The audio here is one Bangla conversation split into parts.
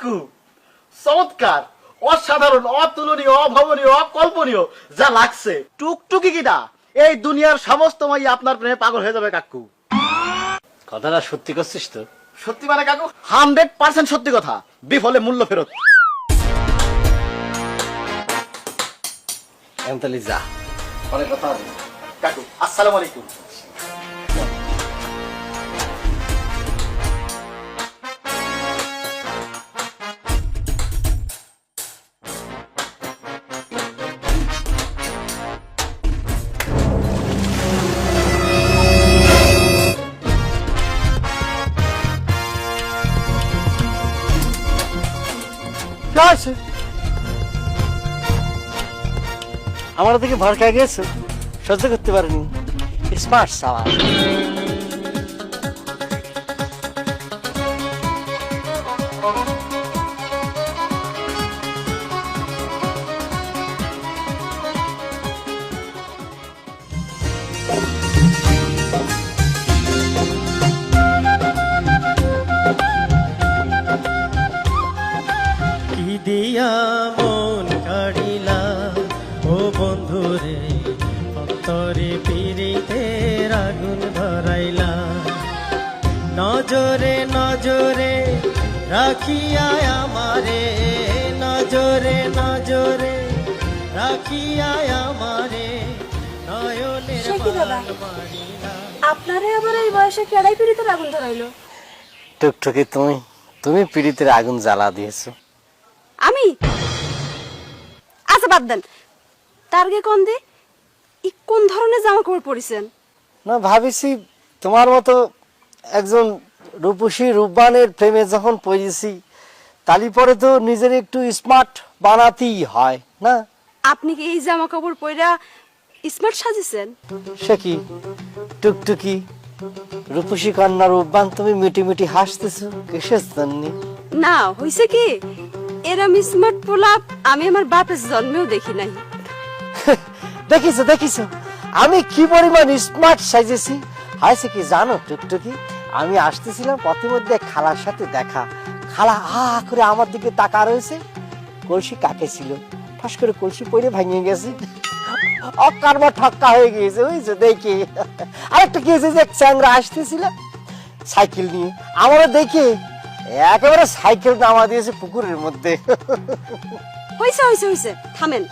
কাকু চমৎকার, অসাধারণ, অতুলনীয়, অভাবনীয়, অকল্পনীয় যা লাগছে। টুকটুকি কিনা এই দুনিয়ার সমস্ত মাই আপনার প্রেমে পাগল হয়ে যাবে কাকু। কথাটা সত্যি করছিস তো? সত্যি মানে কাকু 100% সত্যি কথা, বিফলে মূল্য ফেরত। এখন তাহলে যা, পরে কথা হবে কাকু। আসসালামু আলাইকুম। আমার দিকে ভরকা গেছে, সহ্য করতে পারিনি। স্মার্ট সাওয়া কি দিয়া মন কাড়িলা ও বন্ধুরে, অন্তরে পিরিতের আগুন ধরাইলা। নজরে নজরে রাখিয়া আমারে, নজরে নজরে রাখিয়া আমারে, নয়নের সে কি দাদা? বান মারিলা। আপনারে আবার এই বয়সে কেড়াই পিড়িতে আগুন ধরাইলো? টুকটুকি তুমি তুমি পীড়িতের আগুন জ্বালা দিয়েছো। আমি? আচ্ছা বাদ দেন, তারগে কোন দি কোন ধরনের জামা কাপড় পরিছেন? না, ভাবিছি তোমার মতো একজন রূপসী রূপবানের প্রেমে যখন পড়েছি, তালি পরে তো নিজের একটু স্মার্ট বানাতেই হয় না? আপনি কি এই জামা কাপড় পইরা স্মার্ট সাজিছেন? সে কি টুকটুকি, রূপসী কন্যা রূপবান, তুমি মিটি মিটি হাসতেছো কিসের জন্য? না হইছে কি, এরম স্মার্ট পোলা আমি আমার বাপের জন্মেও দেখি নাই। দেখিছো দেখিছো আমি কি পরিমাণ স্মার্ট সাজেছি। হয়েছে কি জানো টুকটুকি, আমি আসতেছিলাম পথে মধ্যে খালার সাথে দেখা। খালা করে আমার দিকে তাকা রয়েছে। কলসি কাকে ছিল, ঠাস করে কলসি পড়ে ভেঙে গেছে, অকারবা ঠক্কা হয়ে গিয়েছে। বুঝছো দেখি আরেকটা কি হয়েছে, যে চ্যাংরা আসতেছিল সাইকেল নিয়ে, আমারও দেখে একেবারে সাইকেল নামা দিয়েছে পুকুরের মধ্যে। হইছে হইছে হইছে, থামেন,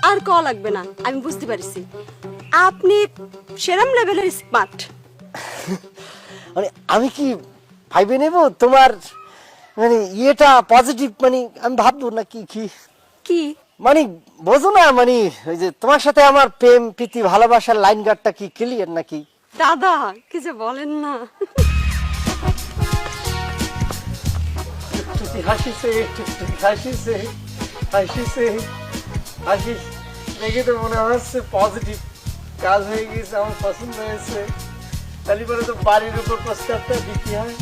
আর ক লাগবে না। আমি বুঝতে পারছি আপনি সেরম লেভেলের স্মার্ট। মানে আমি কি ভাইবে নেব তোমার মানে ইয়েটা পজিটিভ, মানে আমি ভাববো না কি কি কি মানে বোঝো না, মানে ওই যে তোমার সাথে আমার প্রেম প্রীতি ভালোবাসার লাইন গার্ডটা কি ক্লিয়ার নাকি? দাদা কি যে বলেন না। হাসিছে হাসিছে হাসিছে হাসিস দেখে তো মনে হচ্ছে পজিটিভ কাজ হয়ে গেছে, আমার পছন্দ হয়েছে। তাহলে পরে তো বাড়ির উপর প্রস্তাবটা দিতে হয়।